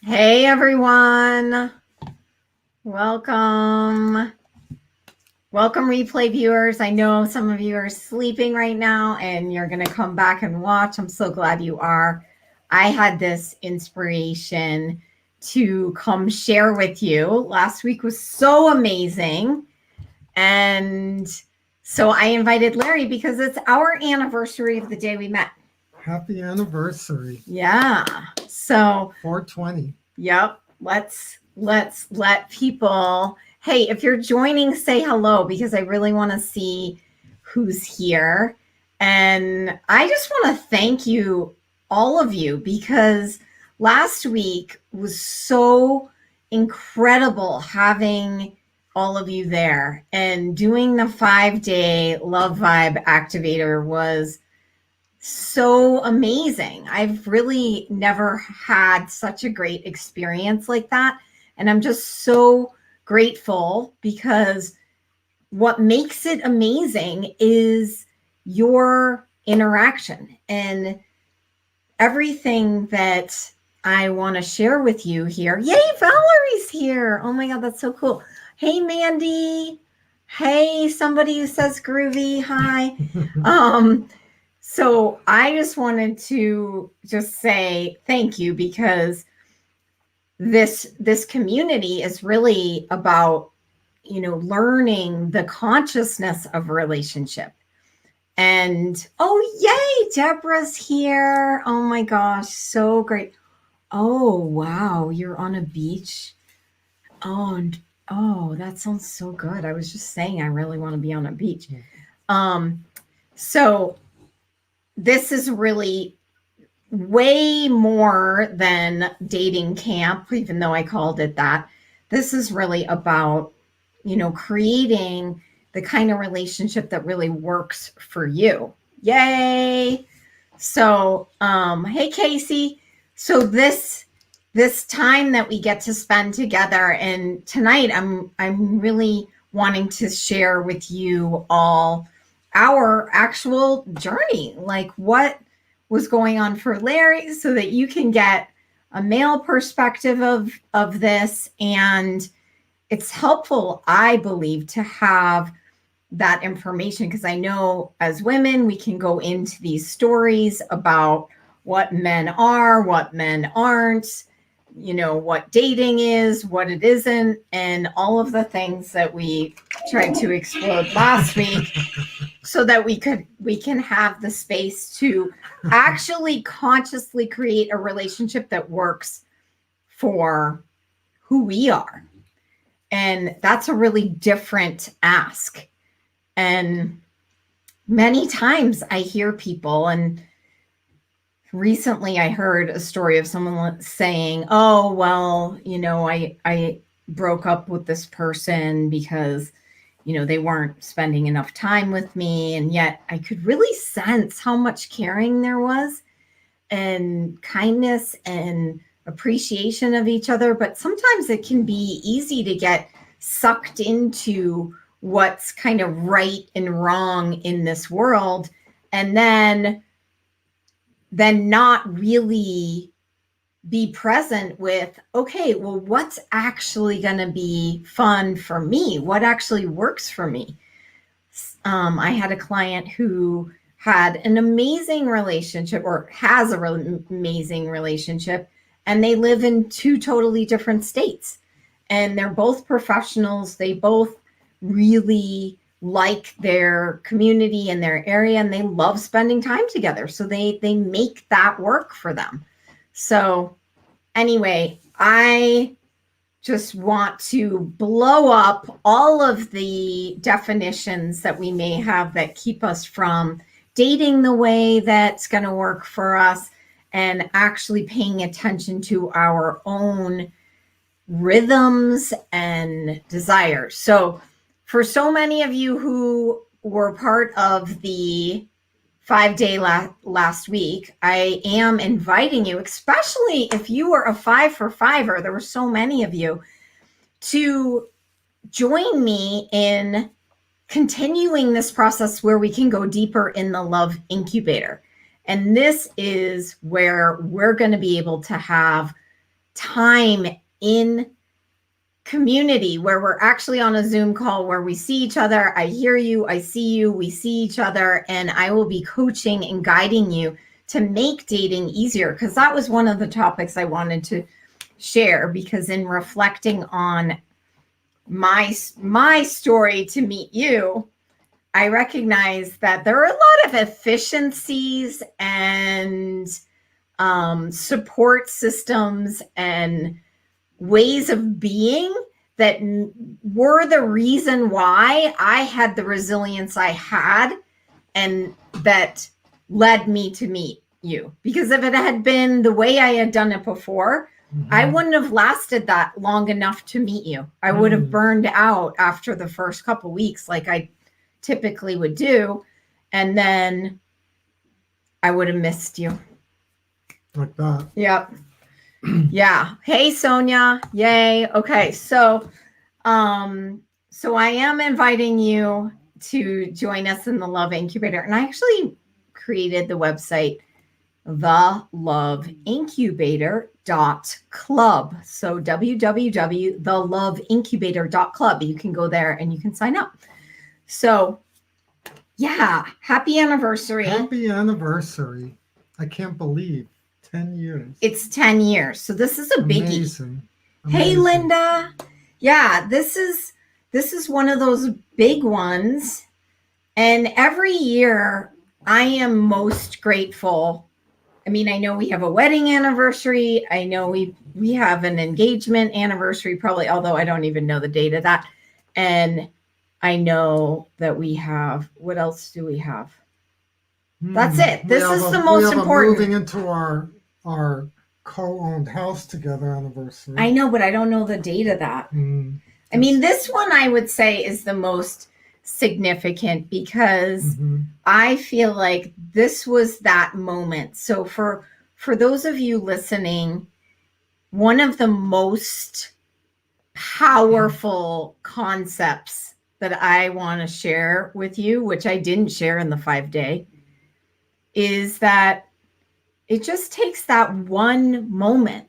Hey everyone, welcome. Welcome replay viewers. I know some of you are sleeping right now and you're going to come back and watch. I'm so glad you are. I had this inspiration to come share with you. Last week was so amazing. And so I invited Larry because it's our anniversary of the day we met. Happy anniversary. Yeah. So 420. Yep. Let's let people, hey, if you're joining, say hello because I really want to see who's here. And I just want to thank you, all of you, because last week was so incredible having all of you there, and doing the 5-day Love Vibe Activator was so amazing. I've really never had such a great experience like that. And I'm just so grateful because what makes it amazing is your interaction and everything that I want to share with you here. Yay, Valerie's here. Oh my God, that's so cool. Hey, Mandy. Hey, somebody who says groovy. Hi. So I just wanted to just say thank you because this community is really about, learning the consciousness of relationship. And oh, yay, Deborah's here. Oh my gosh, so great. Oh, wow, you're on a beach. Oh, that sounds so good. I was just saying I really want to be on a beach. So this is really way more than dating camp, even though I called it that. This is really about, creating the kind of relationship that really works for you. Yay. So, hey, Casey. So this time that we get to spend together, and tonight I'm really wanting to share with you all our actual journey, like what was going on for Larry, so that you can get a male perspective of this. And it's helpful, I believe, to have that information, because I know as women we can go into these stories about what men are, what men aren't, what dating is, what it isn't, and all of the things that we tried to explode last week, so that we can have the space to actually consciously create a relationship that works for who we are. And that's a really different ask. And many times I hear people, and recently I heard a story of someone saying, oh, well, I broke up with this person because, they weren't spending enough time with me. And yet I could really sense how much caring there was, and kindness and appreciation of each other. But sometimes it can be easy to get sucked into what's kind of right and wrong in this world, and then not really be present with, okay, well, what's actually going to be fun for me? What actually works for me? I had a client who had an amazing relationship, or has a really amazing relationship, and they live in two totally different states. And they're both professionals. They both really like their community and their area, and they love spending time together. So they make that work for them. So anyway, I just want to blow up all of the definitions that we may have that keep us from dating the way that's going to work for us, and actually paying attention to our own rhythms and desires. So for so many of you who were part of the 5-day last week, I am inviting you, especially if you were a 5 for 5er, there were so many of you, to join me in continuing this process where we can go deeper in the love incubator. And this is where we're going to be able to have time in community where we're actually on a Zoom call where we see each other. I hear you, I see you, we see each other, and I will be coaching and guiding you to make dating easier, because that was one of the topics I wanted to share, because in reflecting on my story to meet you, I recognize that there are a lot of efficiencies and support systems and ways of being that were the reason why I had the resilience I had, and that led me to meet you. Because if it had been the way I had done it before, I wouldn't have lasted that long enough to meet you. I would have burned out after the first couple weeks, like I typically would do, and then I would have missed you. Like that. Yep. Yeah. Hey, Sonia. Yay. Okay. So I am inviting you to join us in the Love Incubator. And I actually created the website, theloveincubator.club. So www.theloveincubator.club. You can go there and you can sign up. So yeah, happy anniversary. Happy anniversary. I can't believe 10 years. It's 10 years. So this is a biggie. Amazing. Hey, Linda. Yeah, this is one of those big ones. And every year I am most grateful. I mean, I know we have a wedding anniversary. I know we have an engagement anniversary, probably, although I don't even know the date of that. And I know that we have, what else do we have? That's it. This is the most important. Moving into our co-owned house together anniversary. I know, but I don't know the date of that. I mean, this one I would say is the most significant, because I feel like this was that moment. So for those of you listening, one of the most powerful concepts that I want to share with you, which I didn't share in the 5-day, is that it just takes that one moment,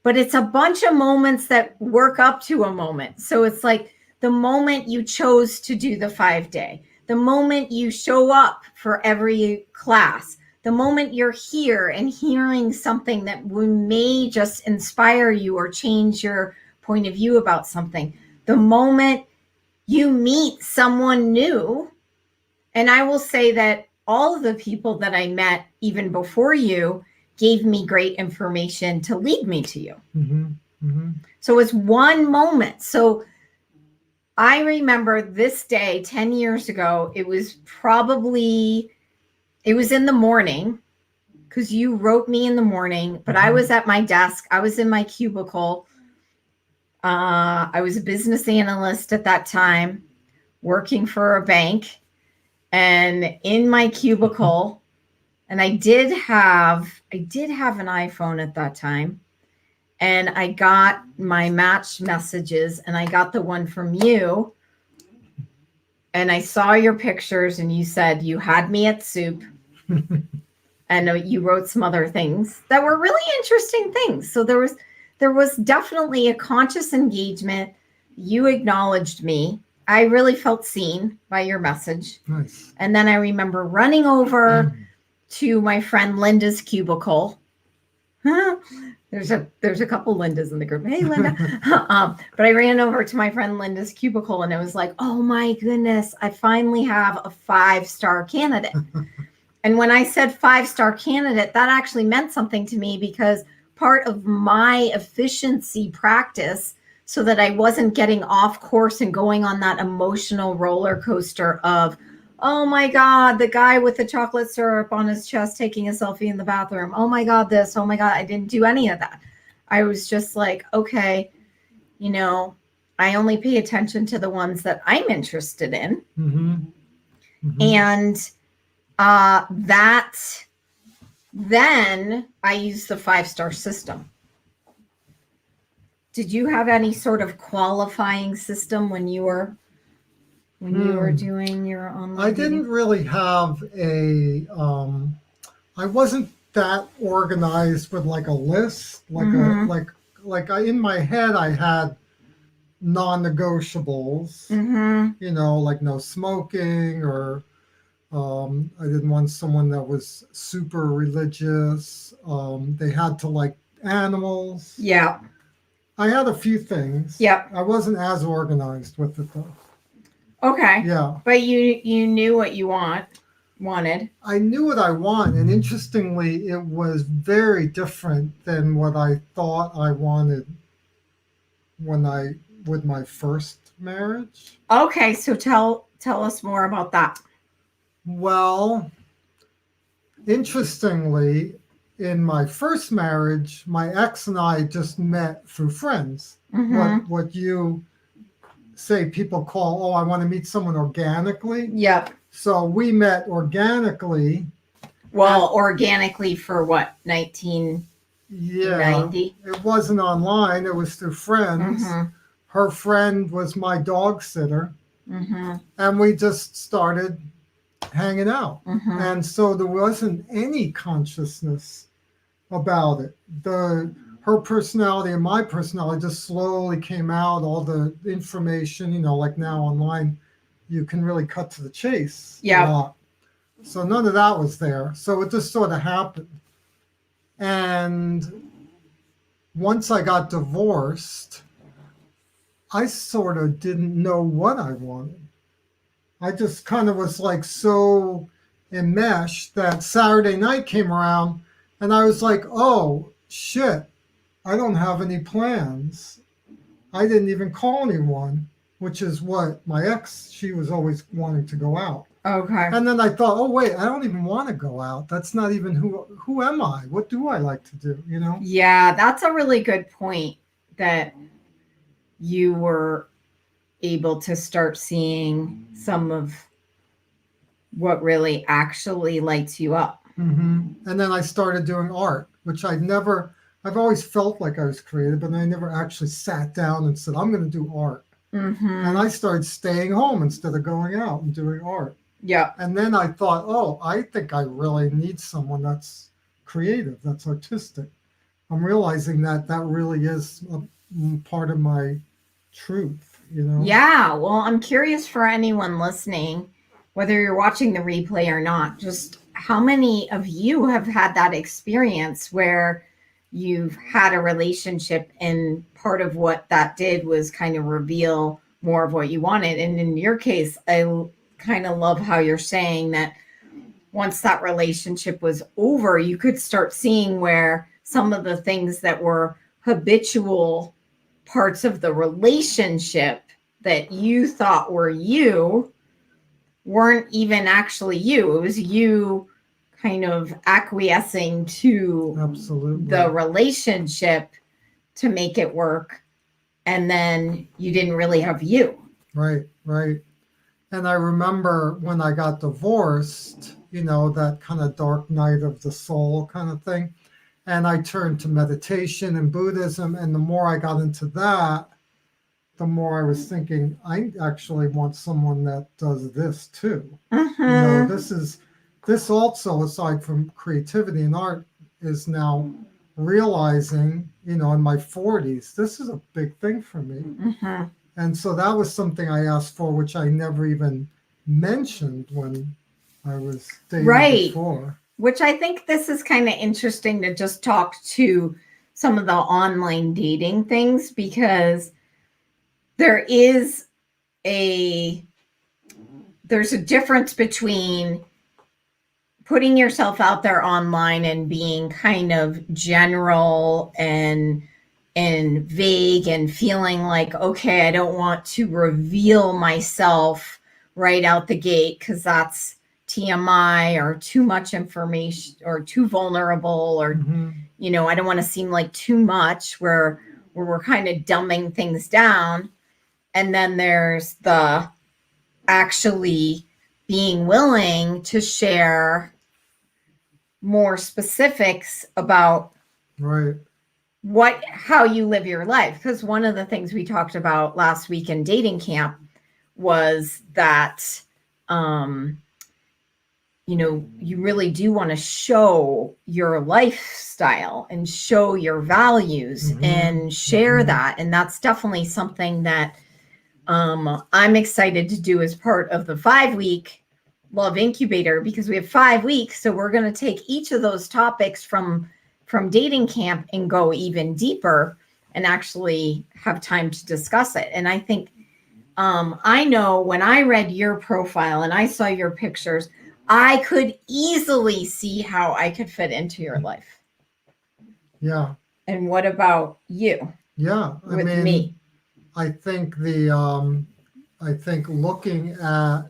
but it's a bunch of moments that work up to a moment. So it's like the moment you chose to do the 5-day, the moment you show up for every class, the moment you're here and hearing something that may just inspire you or change your point of view about something, the moment you meet someone new. And I will say that all of the people that I met even before you gave me great information to lead me to you. So it's one moment. So I remember this day 10 years ago, it was in the morning, because you wrote me in the morning, but I was at my desk. I was in my cubicle. I was a business analyst at that time, working for a bank, and in my cubicle, and I did have an iPhone at that time, and I got my match messages, and I got the one from you, and I saw your pictures, and you said you had me at soup, and you wrote some other things that were really interesting things. So there was definitely a conscious engagement. You acknowledged me. I really felt seen by your message. Nice. And then I remember running over to my friend Linda's cubicle. There's a couple Lindas in the group. Hey, Linda. But I ran over to my friend Linda's cubicle, and it was like, oh my goodness, I finally have a 5-star candidate. And when I said 5-star candidate, that actually meant something to me, because part of my efficiency practice, so that I wasn't getting off course and going on that emotional roller coaster of, oh my God, the guy with the chocolate syrup on his chest taking a selfie in the bathroom. Oh my God, this. Oh my God, I didn't do any of that. I was just like, okay, I only pay attention to the ones that I'm interested in. And then I use the 5-star system. Did you have any sort of qualifying system when you were doing your online? I didn't really have I wasn't that organized with like a list, like in my head I had non-negotiables, Mm-hmm. like no smoking, or I didn't want someone that was super religious. They had to like animals. Yeah. I had a few things. Yep. I wasn't as organized with it though. Okay. Yeah. But you knew what you wanted. I knew what I want, and interestingly, it was very different than what I thought I wanted when I with my first marriage. Okay, so tell us more about that. Well, interestingly, in my first marriage, my ex and I just met through friends. Mm-hmm. What you say people call, oh, I want to meet someone organically. Yep. So we met organically. Well, At, organically for what, 1990? yeah, it wasn't online, it was through friends. Mm-hmm. Her friend was my dog sitter, Mm-hmm. and we just started hanging out. Mm-hmm. And so there wasn't any consciousness about it. Her personality and my personality just slowly came out. All the information, like now online, you can really cut to the chase a Yep. lot. So none of that was there. So it just sort of happened. And once I got divorced, I sort of didn't know what I wanted. I just kind of was like so enmeshed that Saturday night came around and I was like, oh shit, I don't have any plans. I didn't even call anyone, which is what my ex, she was always wanting to go out. Okay. And then I thought, oh wait, I don't even want to go out. That's not even who am I? What do I like to do? Yeah, that's a really good point that you were able to start seeing some of what really actually lights you up. And then I started doing art, which I've always felt like I was creative, but I never actually sat down and said, I'm going to do art. Mm-hmm. And I started staying home instead of going out and doing art. Yeah. And then I thought, oh, I think I really need someone that's creative, that's artistic. I'm realizing that really is a part of my truth. Yeah. Well, I'm curious for anyone listening, whether you're watching the replay or not, just how many of you have had that experience where you've had a relationship and part of what that did was kind of reveal more of what you wanted. And in your case, I kind of love how you're saying that once that relationship was over, you could start seeing where some of the things that were habitual parts of the relationship that you thought were you weren't even actually you. It was you kind of acquiescing to Absolutely. the relationship to make it work. And then you didn't really have you. Right, right. And I remember when I got divorced, that kind of dark night of the soul kind of thing. And I turned to meditation and Buddhism. And the more I got into that, the more I was thinking, I actually want someone that does this too. Mm-hmm. This also, aside from creativity and art, is now realizing, in my 40s, this is a big thing for me. Mm-hmm. And so that was something I asked for, which I never even mentioned when I was dating before. Which I think this is kind of interesting to just talk to some of the online dating things, because there's a difference between putting yourself out there online and being kind of general and vague and feeling like, okay, I don't want to reveal myself right out the gate because that's TMI or too much information or too vulnerable, or I don't want to seem like too much, where we're kind of dumbing things down. And then there's the actually being willing to share more specifics about Right. how you live your life. Because one of the things we talked about last week in dating camp was that you really do want to show your lifestyle and show your values and share that. And that's definitely something that I'm excited to do as part of the 5-week love incubator, because we have 5 weeks. So we're going to take each of those topics from dating camp and go even deeper and actually have time to discuss it. And I think, I know when I read your profile and I saw your pictures, I could easily see how I could fit into your life. Yeah. And what about you? Yeah. With me? I think I think looking at,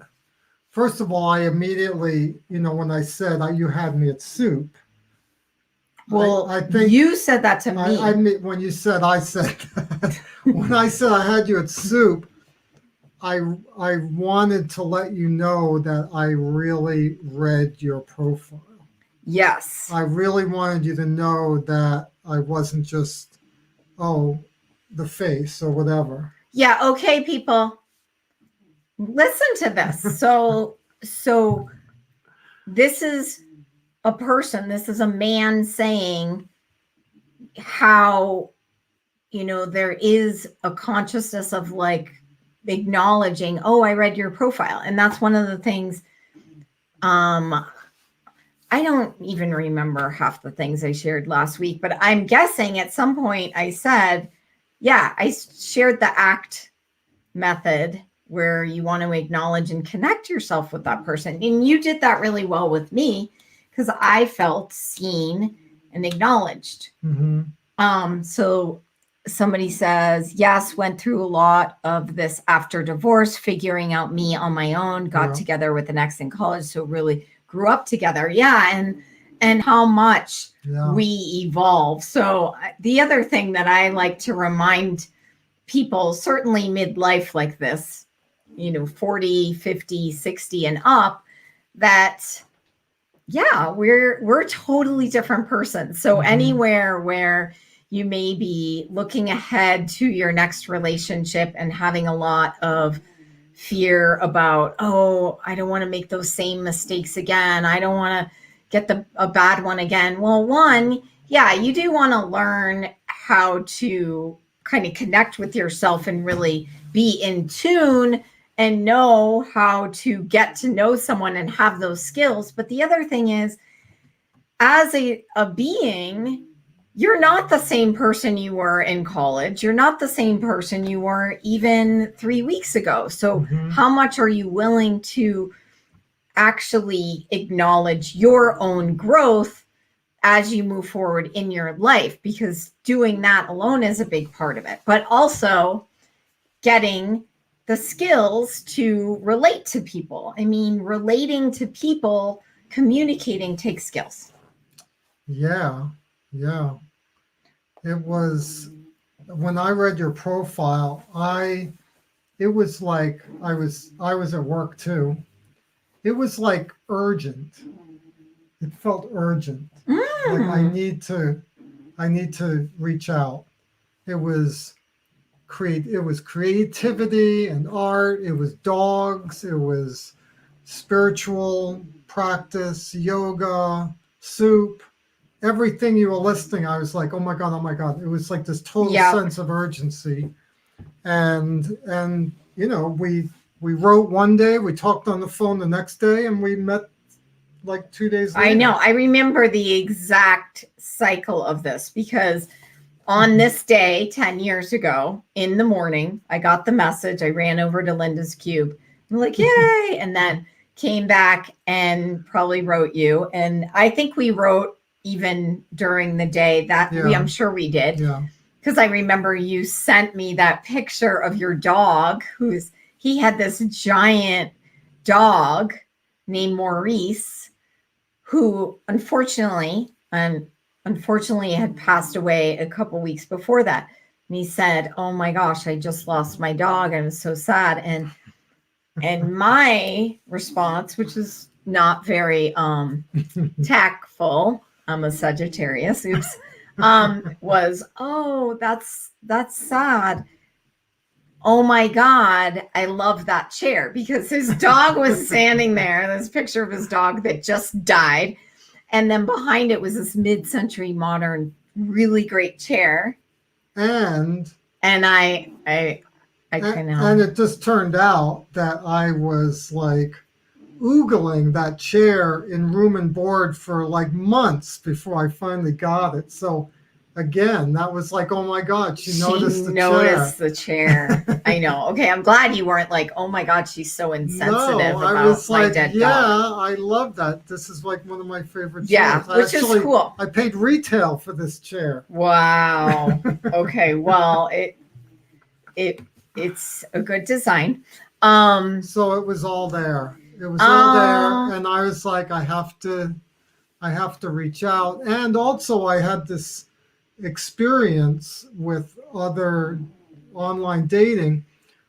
first of all, I immediately, when I said you had me at soup. Well, I think you said that to me. I mean, when you said, I said, when I said I had you at soup, I wanted to let you know that I really read your profile. Yes. I really wanted you to know that I wasn't just, the face or whatever. Yeah. Okay, people, listen to this. So this is a person, this is a man saying how, there is a consciousness of like acknowledging, I read your profile. And that's one of the things, I don't even remember half the things I shared last week, but I'm guessing at some point I said, yeah, I shared the ACT method where you want to acknowledge and connect yourself with that person. And you did that really well with me because I felt seen and acknowledged. So somebody says, yes, went through a lot of this after divorce, figuring out me on my own, got together with an ex in college. So really grew up together. Yeah. And how much we evolve. So the other thing that I like to remind people, certainly midlife like this, 40, 50, 60 and up, that we're totally different persons. So anywhere where you may be looking ahead to your next relationship and having a lot of fear about, I don't want to make those same mistakes again. I don't want to get a bad one again. Well, one, you do want to learn how to kind of connect with yourself and really be in tune and know how to get to know someone and have those skills. But the other thing is, as a being, you're not the same person you were in college. You're not the same person you were even 3 weeks ago. So how much are you willing to actually acknowledge your own growth as you move forward in your life? Because doing that alone is a big part of it, but also getting the skills to relate to people. I mean, relating to people, communicating takes skills. Yeah. It was, when I read your profile, it was like I was at work too. It was like urgent. It felt urgent. Like I need to reach out. It was creativity and art. It was dogs. It was spiritual practice, yoga, soup. Everything you were listing, I was like, oh my God. It was like this total sense of urgency. And we wrote one day, we talked on the phone the next day, and we met like 2 days later. I know. I remember the exact cycle of this because on this day, 10 years ago, in the morning, I got the message. I ran over to Linda's Cube. I'm like, yay. And then came back and probably wrote you. And I think we wrote even during the day that I'm sure we did. Yeah. Because I remember you sent me that picture of your dog he had this giant dog named Maurice, who unfortunately had passed away a couple weeks before that. And he said, oh my gosh, I just lost my dog. I was so sad. And my response, which is not very tactful, I'm a Sagittarius, was, that's sad. oh my God, I love that chair, because his dog was standing there. This picture of his dog that just died. And then behind it was this mid-century modern, really great chair. And And I kind and of, it just turned out that I was like oogling that chair in room and board for like months before I finally got it. So again, that was like, oh my God, she she noticed the chair. noticed the chair. I know. Okay, I'm glad you weren't like, oh my God, she's so No, insensitive I about was my like, dead yeah, dog. I love that. This is like one of my favorite Yeah, chairs. I which is actually cool. I paid retail for this chair. Wow. Okay, well, it it's a good design. So it was all there. It was all there, Uh, and I was like, I have to reach out. And also I had this experience with other online dating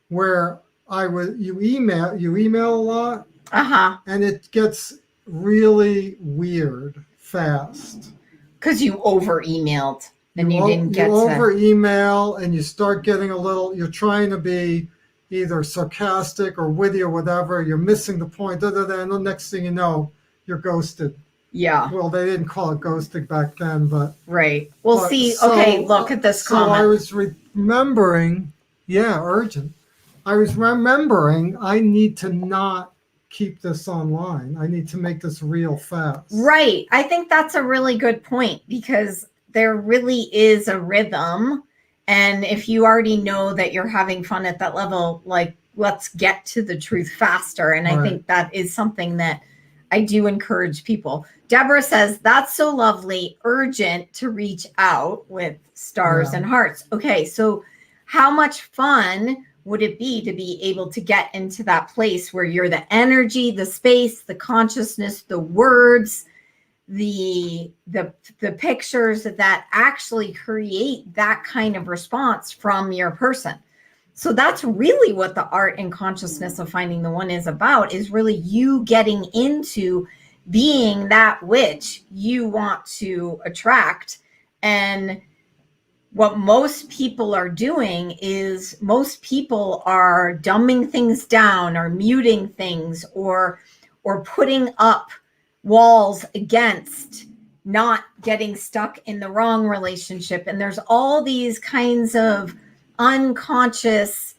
where you email a lot uh-huh. and it gets really weird fast. Because you over emailed and you didn't You get to, over email and you start getting a little, you're trying to be either sarcastic or witty or whatever, you're missing the point, and the next thing you know, you're ghosted. yeah, Well, they didn't call it ghosting back then, right. Well, but see, okay, look at this so I comment. was remembering, yeah, urgent. I was remembering I need to not keep this online. I need to make this real fast. Right. I think that's a really good point, because there really is a rhythm. And if you already know that you're having fun at that level, like, let's get to the truth faster. And I Right. think that is something that I do encourage people. Deborah says, that's so lovely, urgent to reach out, with stars Yeah. and hearts. Okay. So, how much fun would it be to be able to get into that place where you're the energy, the space, the consciousness, the words, the pictures that actually create that kind of response from your person? So that's really what the art and consciousness of finding the one is about, is really you getting into being that which you want to attract. And what most people are doing is, most people are dumbing things down or muting things, or putting up walls against not getting stuck in the wrong relationship. And there's all these kinds of unconscious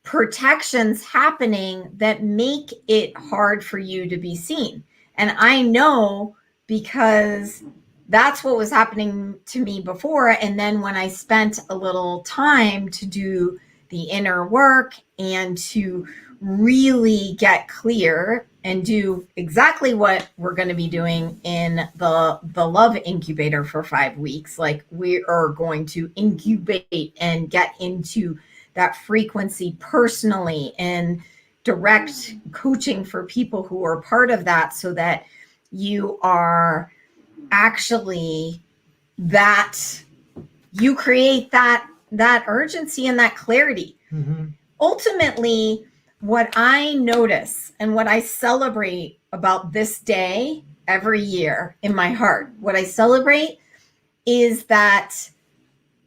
protections happening that make it hard for you to be seen. And I know, because that's what was happening to me before. And then when I spent a little time to do the inner work and to really get clear and do exactly what we're going to be doing in the love incubator for 5 weeks, like, we are going to incubate and get into that frequency personally, and direct coaching for people who are part of that, so that you are actually, that you create that urgency and that clarity. Mm-hmm. Ultimately, what I notice and what I celebrate about this day every year in my heart, what I celebrate is that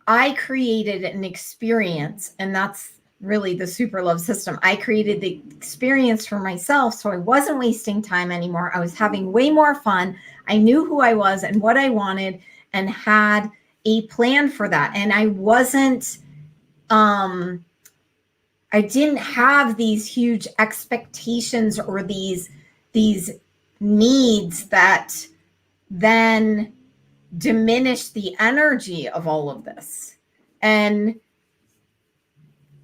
I created an experience, and that's really the super love system. I created the experience for myself, so I wasn't wasting time anymore. I was having way more fun. I knew who I was and what I wanted, and had a plan for that. And I wasn't, I didn't have these huge expectations or these needs that then diminish the energy of all of this. And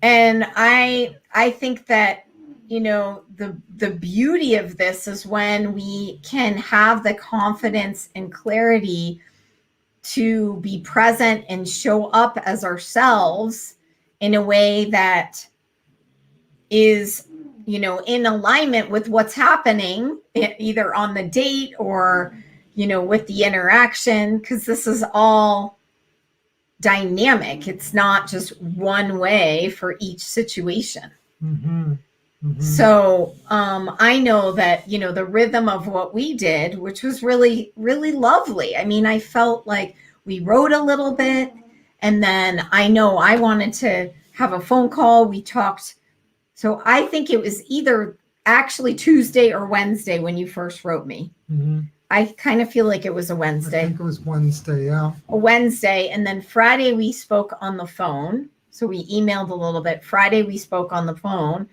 I think that, the beauty of this is when we can have the confidence and clarity to be present and show up as ourselves in a way that is, in alignment with what's happening, either on the date or, with the interaction, because this is all dynamic. It's not just one way for each situation. Mm-hmm. Mm-hmm. So I know that, the rhythm of what we did, which was really, really lovely. I mean, I felt like we wrote a little bit, and then I know I wanted to have a phone call. We talked. So I think it was either actually Tuesday or Wednesday when you first wrote me. Hmm. I kind of feel like it was a I Wednesday. think it was Wednesday. Yeah. A Wednesday. And then Friday we spoke on the phone. So we emailed a little bit. Friday we spoke on the phone.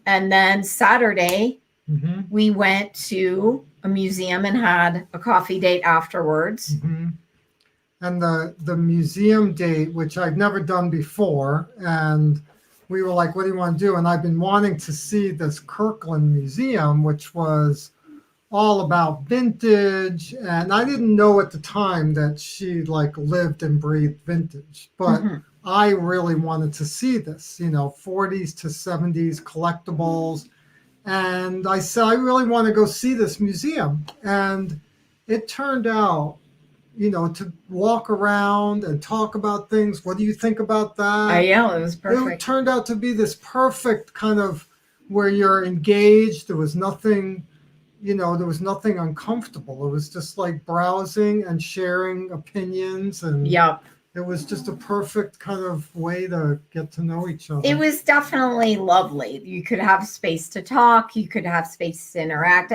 And then Saturday Hmm. we went to a museum and had a coffee date afterwards. Hmm. And the museum date, which I'd never done before, and we were like, "What do you want to do?" And I've been wanting to see this Kirkland Museum, which was all about vintage, and I didn't know at the time that she like lived and breathed vintage, but Mm-hmm. I really wanted to see this, 40s to 70s collectibles. And I said, I really want to go see this museum. And it turned out, to walk around and talk about things. What do you think about that? Yeah, it was It perfect. turned out to be this perfect kind of where you're engaged. There was nothing uncomfortable. It was just like browsing and sharing opinions, and Yep. it was just a perfect kind of way to get to know each It other. was definitely lovely. You could have space to talk, you could have space to interact.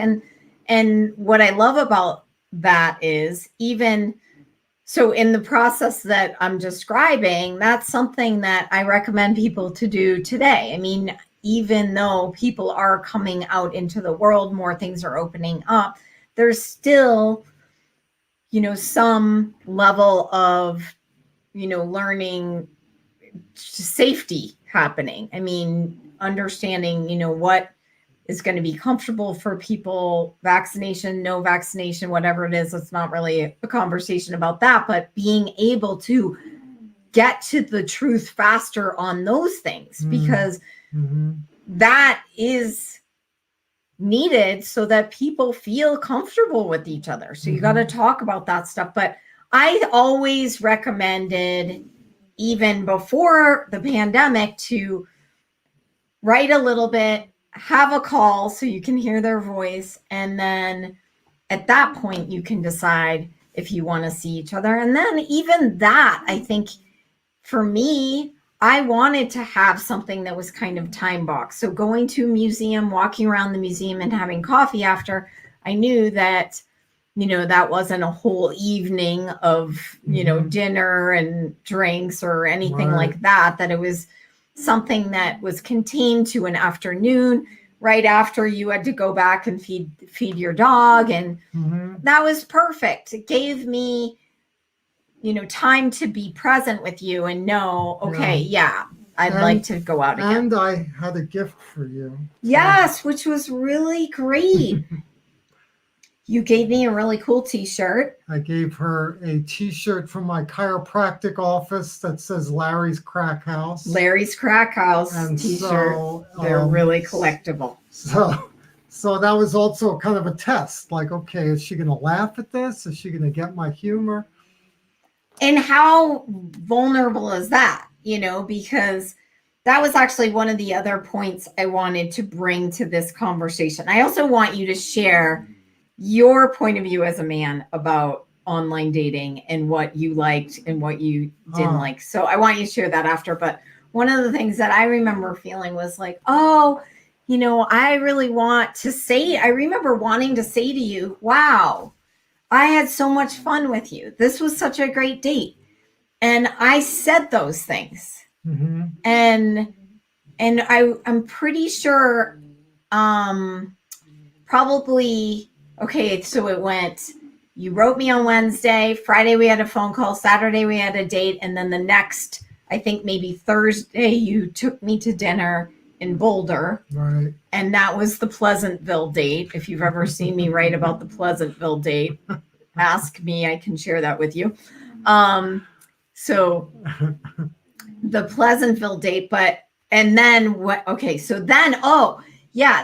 And what I love about that is even so in the process that I'm describing, that's something that I recommend people to do today. I mean, even though people are coming out into the world, more things are opening up, there's still, some level of, learning safety happening. I mean, understanding, what is going to be comfortable for people, vaccination, no vaccination, whatever it is. It's not really a conversation about that, but being able to get to the truth faster on those things because Mm-hmm. that is needed so that people feel comfortable with each other. So you got to Mm-hmm. talk about that stuff. But I always recommended, even before the pandemic, to write a little bit, have a call so you can hear their voice, and then at that point you can decide if you want to see each other. And then even that, I think for me, I wanted to have something that was kind of time boxed. So going to a museum, walking around the museum and having coffee after, I knew that that wasn't a whole evening of Mm-hmm. dinner and drinks or anything Right. like that, that it was something that was contained to an afternoon right after you had to go back and feed your dog. And Mm-hmm. that was perfect. It gave me time to be present with you and know, okay, Yeah. yeah, I'd like And to go out again. and I had a gift for you. So Yes, which was really great. You gave me a really cool t-shirt. I gave her a T-shirt from my chiropractic office that says Larry's Crack House. Larry's Crack House And t-shirt. so, They're really collectible. so that was also kind of a test. Like, okay, is she going to laugh at this? Is she going to get my humor? And how vulnerable is that? Because that was actually one of the other points I wanted to bring to this conversation. I also want you to share your point of view as a man about online dating and what you liked and what you didn't Ah, like. So I want you to share that after. But one of the things that I remember feeling was like, oh, I really want to say, I remember wanting to say to you, wow, I had so much fun with you. This was such a great date. And I said those things. mm-hmm, And I'm pretty sure um probably okay, so it went, you wrote me on Wednesday, Friday we had a phone call, Saturday we had a date, and then the next, I think maybe Thursday, you took me to dinner in Boulder. right. And that was the Pleasantville date. If you've ever seen me write about the Pleasantville date, ask me, I can share that with you. So the Pleasantville date, but and then what? Okay, so then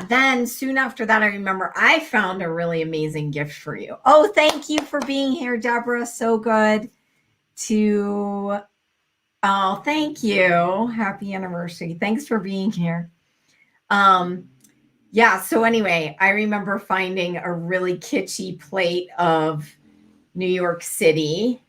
then soon after that, I remember I found a really amazing gift for you. Oh, thank you for being here, Deborah. So good to. Oh, thank you. Happy anniversary. Thanks for being here. Yeah. So anyway, I remember finding a really kitschy plate of New York City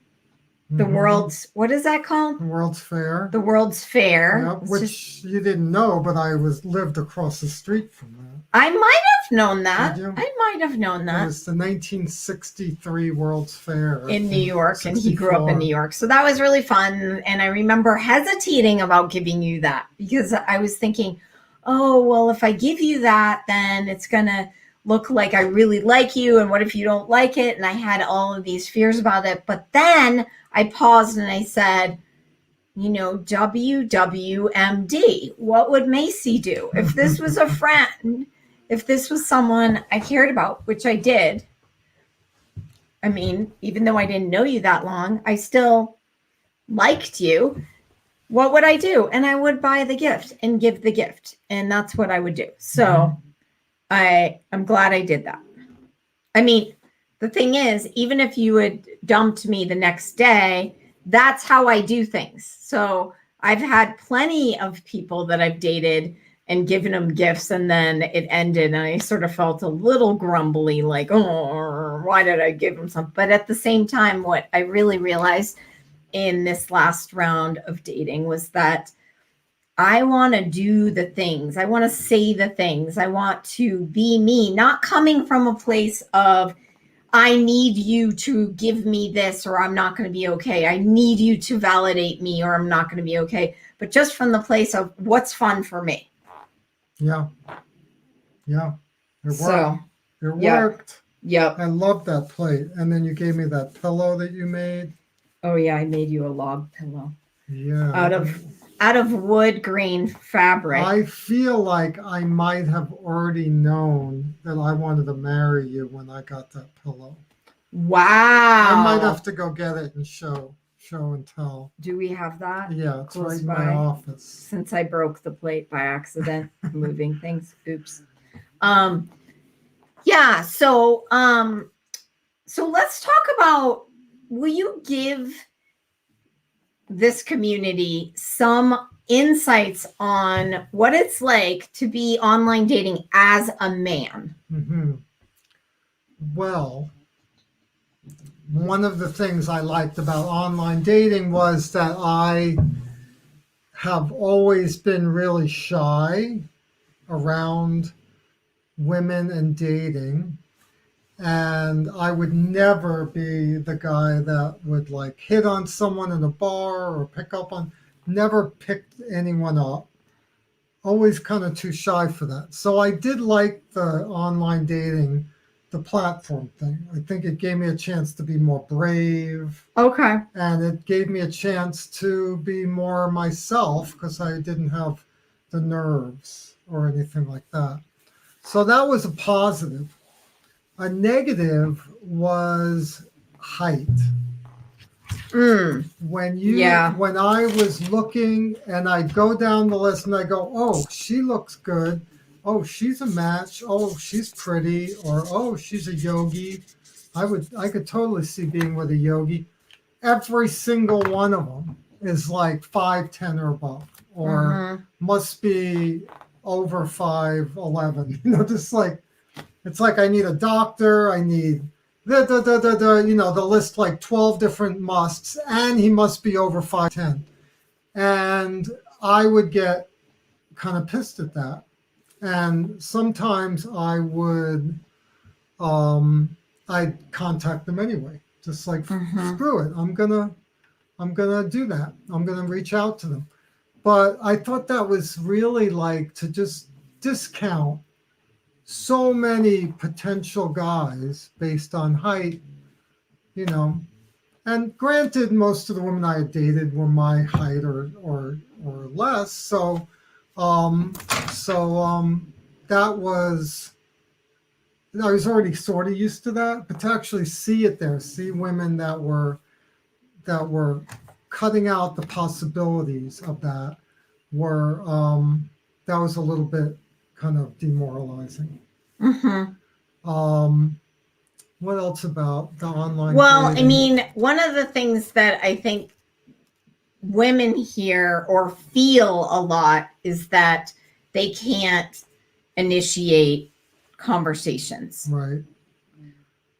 the Mhm. world's, what is that called? The World's Fair. The World's Fair. Yeah, It's just, which you didn't know, but I lived across the street from that. I might have known Did that. you? I might have known It that was the 1963 World's Fair in New York, and he grew up in 64. New York. So that was really fun. And I remember hesitating about giving you that because I was thinking, oh, well, if I give you that, then it's going to look like I really like you. And what if you don't like it? And I had all of these fears about it. But then I paused and I said, you know, WWMD. What would Macy do? If this was a friend, if this was someone I cared about, which I did, I mean, even though I didn't know you that long, I still liked you. What would I do? And I would buy the gift and give the gift. And that's what I would do. So I'm glad I did that. I mean, the thing is, even if you had dumped me the next day, that's how I do things. So I've had plenty of people that I've dated and given them gifts, and then it ended, and I sort of felt a little grumbly, like, oh, why did I give them something? But at the same time, what I really realized in this last round of dating was that I want to do the things. I want to say the things. I want to be me, not coming from a place of, I need you to give me this or I'm not going to be okay. I need you to validate me or I'm not going to be okay. But just from the place of what's fun for me. Yeah. Yeah. It worked. So, It yeah. worked. Yep. I love that plate. And then you gave me that pillow that you made. Oh yeah, I made you a log pillow Yeah. out of wood grain fabric. I feel like I might have already known that I wanted to marry you when I got that pillow. Wow. I might have to go get it and show and tell. Do we have that? Yeah, it's Close right in by? my office. Since I broke the plate by accident moving things. Oops. Yeah, so let's talk about, will you give this community some insights on what it's like to be online dating as a man? Mm-hmm. Well, one of the things I liked about online dating was that I have always been really shy around women and dating. And I would never be the guy that would like hit on someone in a bar or pick up on, never picked anyone up. Always kind of too shy for that. So I did like the online dating, the platform thing. I think it gave me a chance to be more brave. Okay. And it gave me a chance to be more myself because I didn't have the nerves or anything like that. So that was a positive. A negative was height. When I was looking and I go down the list and I go, oh, she looks good. Oh, she's a match. Oh, she's pretty. Or oh, she's a yogi. I could totally see being with a yogi. Every single one of them is like 5'10" or above, or must be over 5'11". Just like, it's like I need a doctor, I need the list, like 12 different musts, and he must be over 5'10". And I would get kind of pissed at that. And sometimes I would I'd contact them anyway. Just like screw it. I'm gonna do that. I'm gonna reach out to them. But I thought that was really like to just discount so many potential guys based on height, And granted, most of the women I had dated were my height or less. So that was, I was already sort of used to that. But to actually see it there, see women that were cutting out the possibilities of that were that was a little bit kind of demoralizing. What else about the online dating? I mean, one of the things that I think women hear or feel a lot is that they can't initiate conversations. Right.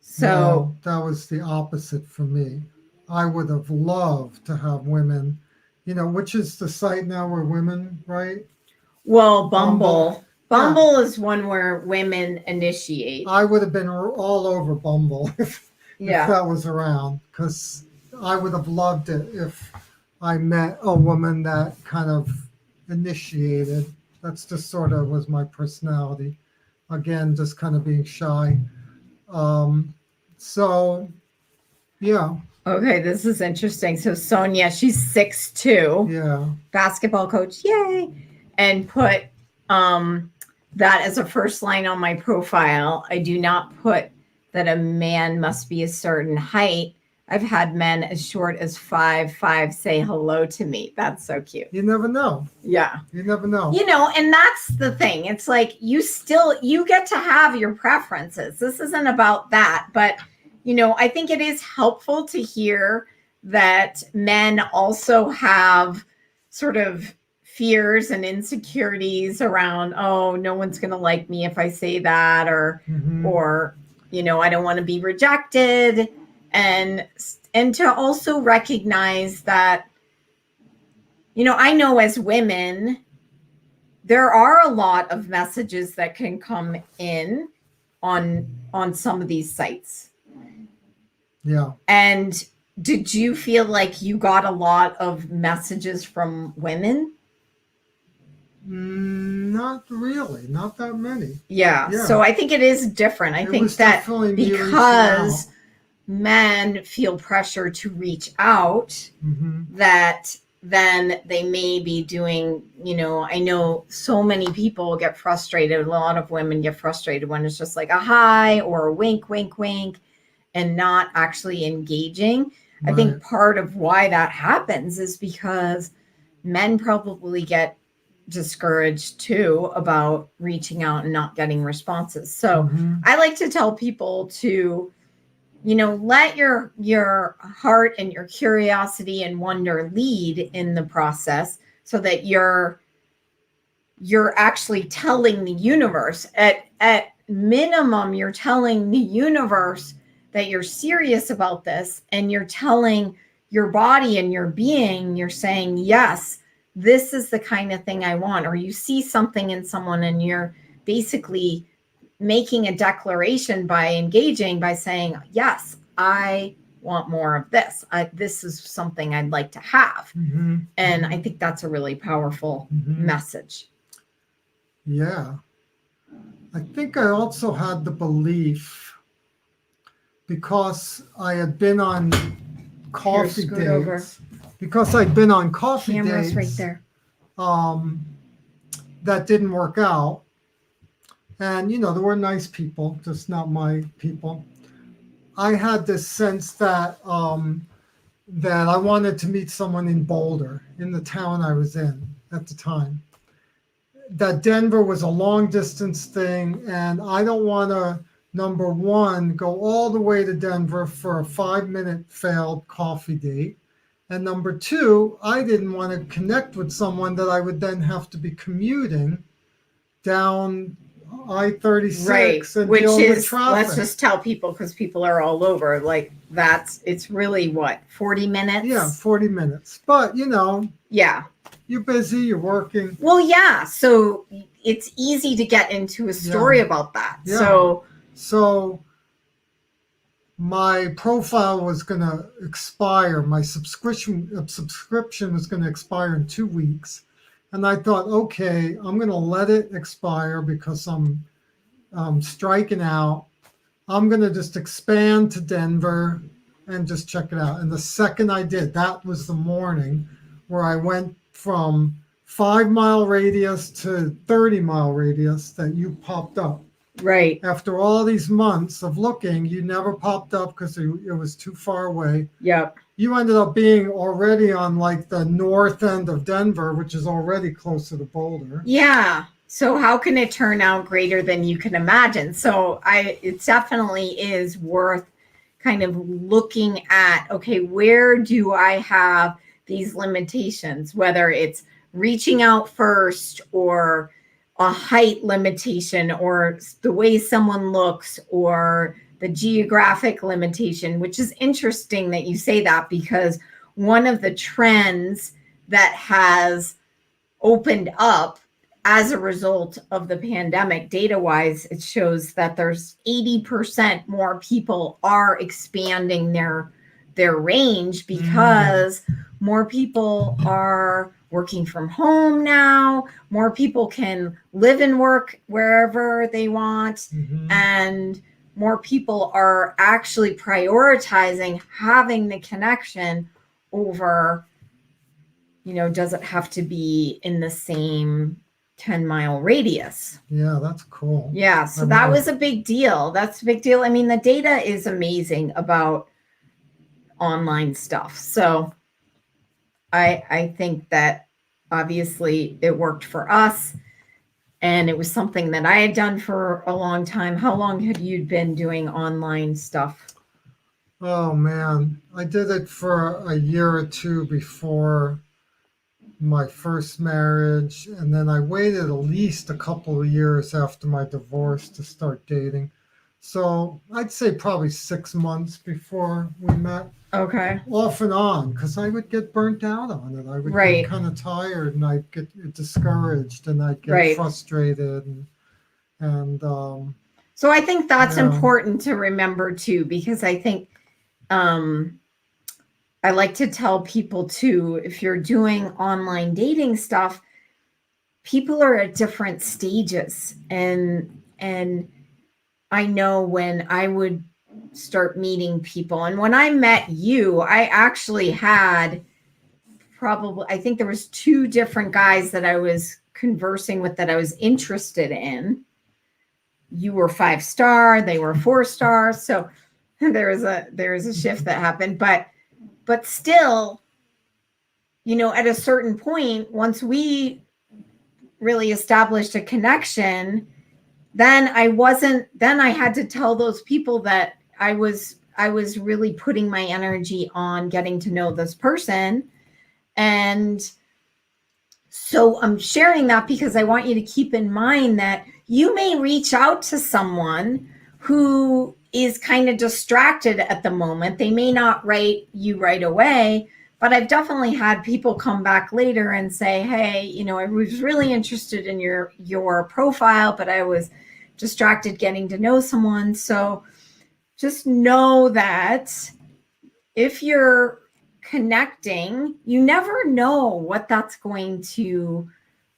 So that was the opposite for me. I would have loved to have women, which is the site now where women, right? Well, Bumble. Bumble. Yeah. Bumble is one where women initiate. I would have been all over Bumble if Yeah. that was around, because I would have loved it if I met a woman that kind of initiated. That's just sort of was my personality. Again, just kind of being shy. Um, so yeah, Okay, this is interesting. So Sonia, she's 6'2", yeah. basketball coach, yay, and put um that as a first line on my profile. I do not put that a man must be a certain height. I've had men as short as 5'5" say hello to me. That's so cute. You never know. Yeah. You never know. And that's the thing. It's like you get to have your preferences. This isn't about that, but I think it is helpful to hear that men also have sort of fears and insecurities around, oh, no one's going to like me if I say that, or Mhm. I don't want to be rejected, and to also recognize that I know as women there are a lot of messages that can come in on some of these sites. Yeah. And did you feel like you got a lot of messages from women? Not really, not that many. Yeah. Yeah. So I think it is different. I It think was that definitely me reaching because out. men feel pressure to reach out, that then they may be doing, I know so many people get frustrated. A lot of women get frustrated when it's just like a hi or a wink, wink, wink, and not actually engaging. I think Right. part of why that happens is because men probably get discouraged too about reaching out and not getting responses. So I like to tell people to let your heart and your curiosity and wonder lead in the process, so that you're actually telling the universe, at minimum you're telling the universe that you're serious about this, and you're telling your body and your being, you're saying, yes, this is the kind of thing I want. Or you see something in someone and you're basically making a declaration by engaging, by saying, yes, I want more of this. This is something I'd like to have. And I think that's a really powerful message. Yeah. I think I also had the belief, because I had been on coffee scoot over. dates, because I'd been on coffee Camera's right dates there. That didn't work out. And, there were nice people, just not my people. I had this sense that that I wanted to meet someone in Boulder, in the town I was in at the time. That Denver was a long distance thing, and I don't want to, number one, go all the way to Denver for a 5-minute failed coffee date. And number two, I didn't want to connect with someone that I would then have to be commuting down I-36 Right. and Which dealing with is, traffic. let's just tell people, because people are all over, like it's really what, 40 minutes? Yeah, 40 minutes. But, Yeah. you're busy, you're working. Well, yeah. So it's easy to get into a story about that. Yeah. So my profile was going to expire. My subscription was going to expire in 2 weeks. And I thought, okay, I'm going to let it expire because I'm striking out. I'm going to just expand to Denver and just check it out. And the second I did, that was the morning where I went from 5-mile radius to 30-mile radius that you popped up. Right. After all these months of looking, you never popped up because it was too far away. Yep. You ended up being already on like the north end of Denver, which is already closer to Boulder. Yeah. So how can it turn out greater than you can imagine? So it definitely is worth kind of looking at, okay, where do I have these limitations, whether it's reaching out first, or a height limitation, or the way someone looks, or the geographic limitation, which is interesting that you say that, because one of the trends that has opened up as a result of the pandemic, data wise, it shows that there's 80% more people are expanding their range because more people are working from home now. More people can live and work wherever they want. And more people are actually prioritizing having the connection over, does it have to be in the same 10-mile radius? Yeah, that's cool. Yeah, so that was a big deal. That's a big deal. I mean, the data is amazing about online stuff. So I think that obviously it worked for us, and it was something that I had done for a long time. How long had you been doing online stuff? Oh man, I did it for a year or two before my first marriage, and then I waited at least a couple of years after my divorce to start dating. So I'd say probably 6 months before we met, Okay. off and on, because I would get burnt out on it. I would Right. get kind of tired, and I'd get discouraged, and I'd get Right. frustrated, and So I think that's Yeah. important to remember too, because I think I like to tell people too, if you're doing online dating stuff, people are at different stages. And I know when I would start meeting people, and when I met you, I actually had probably, I think there was two different guys that I was conversing with that I was interested in. You were 5-star, they were 4-star. So there was a shift that happened, but still, at a certain point, once we really established a connection, then I had to tell those people that I was really putting my energy on getting to know this person. And so I'm sharing that because I want you to keep in mind that you may reach out to someone who is kind of distracted at the moment. They may not write you right away, but I've definitely had people come back later and say, hey, I was really interested in your profile, but I was distracted getting to know someone. So just know that if you're connecting, you never know what that's going to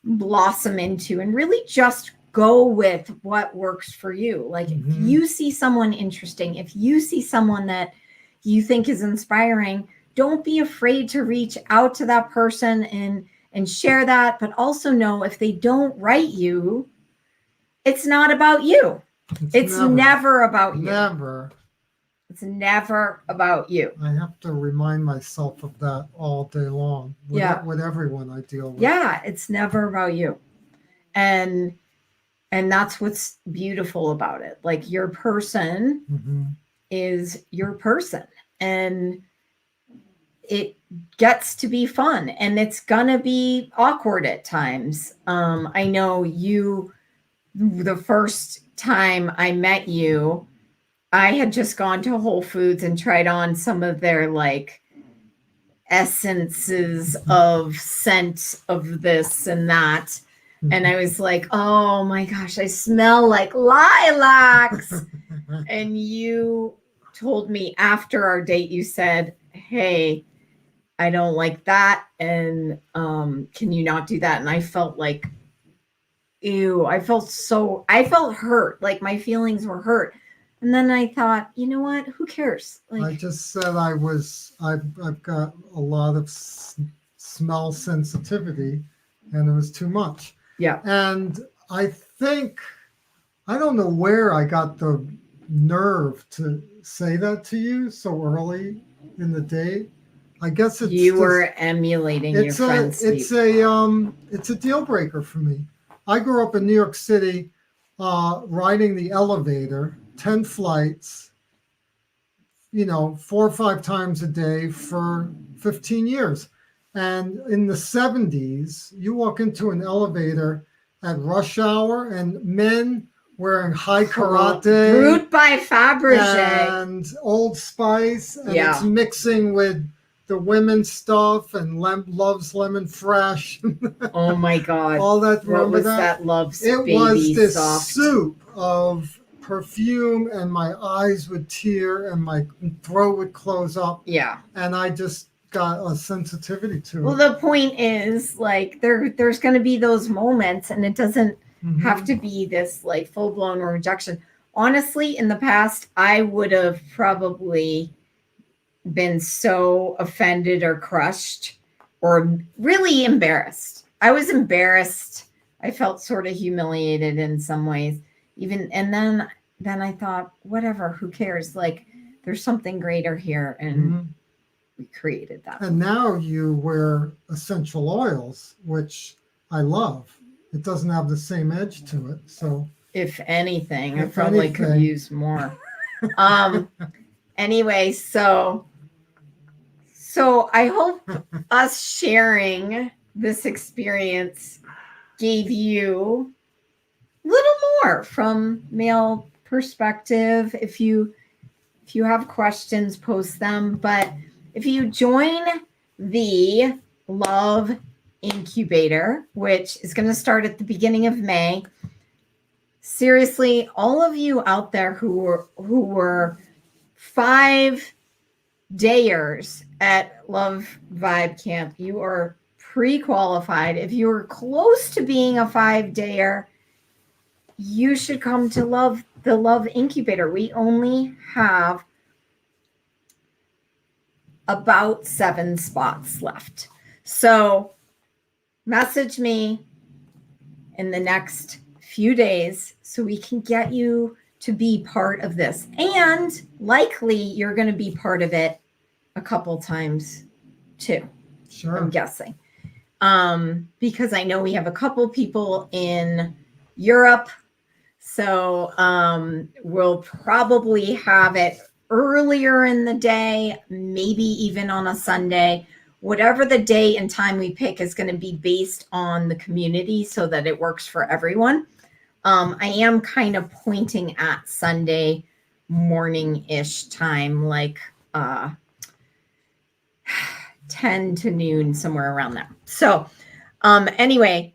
blossom into, and really just go with what works for you. Like if you see someone interesting, if you see someone that you think is inspiring, don't be afraid to reach out to that person and share that. But also know, if they don't write you, it's not about you. It's never about you. Never. It's never about you. I have to remind myself of that all day long with everyone I deal with. Yeah, it's never about you. And that's what's beautiful about it. Like, your person is your person, and it gets to be fun, and it's gonna be awkward at times. I know the first time I met you, I had just gone to Whole Foods and tried on some of their like essences of scent of this and that. And I was like, oh my gosh, I smell like lilacs. And you told me after our date, you said, hey, I don't like that. And can you not do that? And I felt like, ew, I felt hurt. Like my feelings were hurt. And then I thought, you know what? Who cares? Like, I just said I've got a lot of smell sensitivity, and it was too much. Yeah. And I don't know where I got the nerve to say that to you so early in the date. I guess you were emulating your friend's sleep. It's a deal breaker for me. I grew up in New York City, riding the elevator, 10 flights, 4 or 5 times a day for 15 years. And in the 70s, you walk into an elevator at rush hour, and men wearing high Brut karate by Fabergé. and Old Spice, and Yeah. it's mixing with the women's stuff and Love's Lemon Fresh. Oh my God. All that. What Remember was that? that Love's It Baby was this Soft? soup of perfume, and my eyes would tear and my throat would close up. Yeah. And I just got a sensitivity to Well, it. the point is, like, there's going to be those moments, and it doesn't have to be this like full blown rejection. Honestly, in the past, I would have probably been so offended or crushed or really embarrassed. I was embarrassed. I felt sort of humiliated in some ways. Even and then I thought, whatever, who cares? Like, there's something greater here, and we created that. And now you wear essential oils, which I love. It doesn't have the same edge to it. So If anything, I If probably could anything. use more. Anyway, so I hope us sharing this experience gave you a little more from male perspective. If you have questions, post them. But if you join the Love Incubator, which is going to start at the beginning of May, seriously, all of you out there who were 5-dayers at Love Vibe Camp, you are pre-qualified. If you are close to being a 5-dayer, you should come to the Love Incubator. We only have about 7 spots left. So message me in the next few days so we can get you to be part of this. And likely you're going to be part of it a couple times too. sure. I'm guessing. Because I know we have a couple people in Europe. So we'll probably have it earlier in the day, maybe even on a Sunday. Whatever the day and time we pick is going to be based on the community so that it works for everyone. I am kind of pointing at Sunday morning-ish time, like 10 to noon, somewhere around there. So anyway,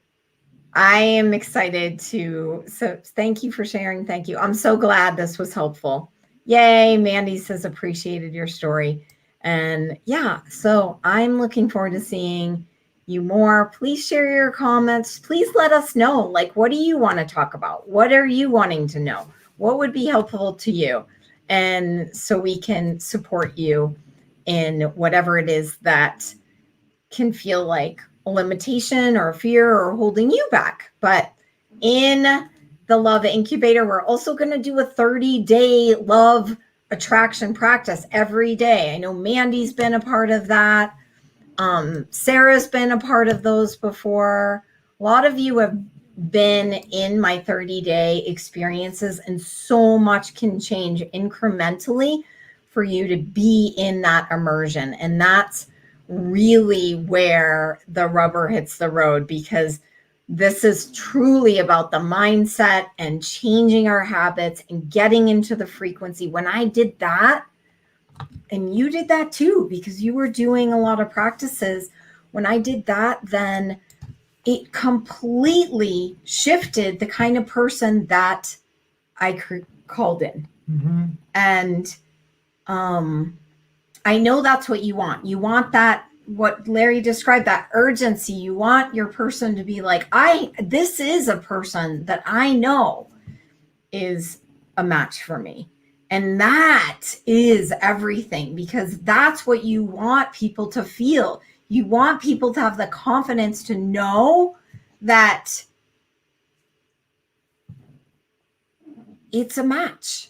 I am excited so thank you for sharing. Thank you. I'm so glad this was helpful. Yay. Mandy says, appreciated your story. And yeah, so I'm looking forward to seeing you more. Please share your comments. Please let us know, like, what do you want to talk about? What are you wanting to know? What would be helpful to you? And so we can support you in whatever it is that can feel like a limitation or a fear or holding you back. But in the Love Incubator, we're also going to do a 30-day love attraction practice every day. I know Mandy's been a part of that. Sarah's been a part of those before. A lot of you have been in my 30-day experiences, and so much can change incrementally for you to be in that immersion. And that's really where the rubber hits the road, because this is truly about the mindset and changing our habits and getting into the frequency. When I did that, and you did that too, because you were doing a lot of practices. When I did that, then it completely shifted the kind of person that I called in. Mm-hmm. And I know that's what you want. You want that, what Larry described, that urgency. You want your person to be like, this is a person that I know is a match for me. And that is everything, because that's what you want people to feel. You want people to have the confidence to know that it's a match.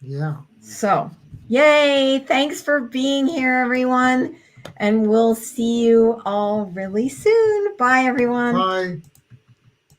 Yeah. So, yay. Thanks for being here, everyone. And we'll see you all really soon. Bye, everyone. Bye.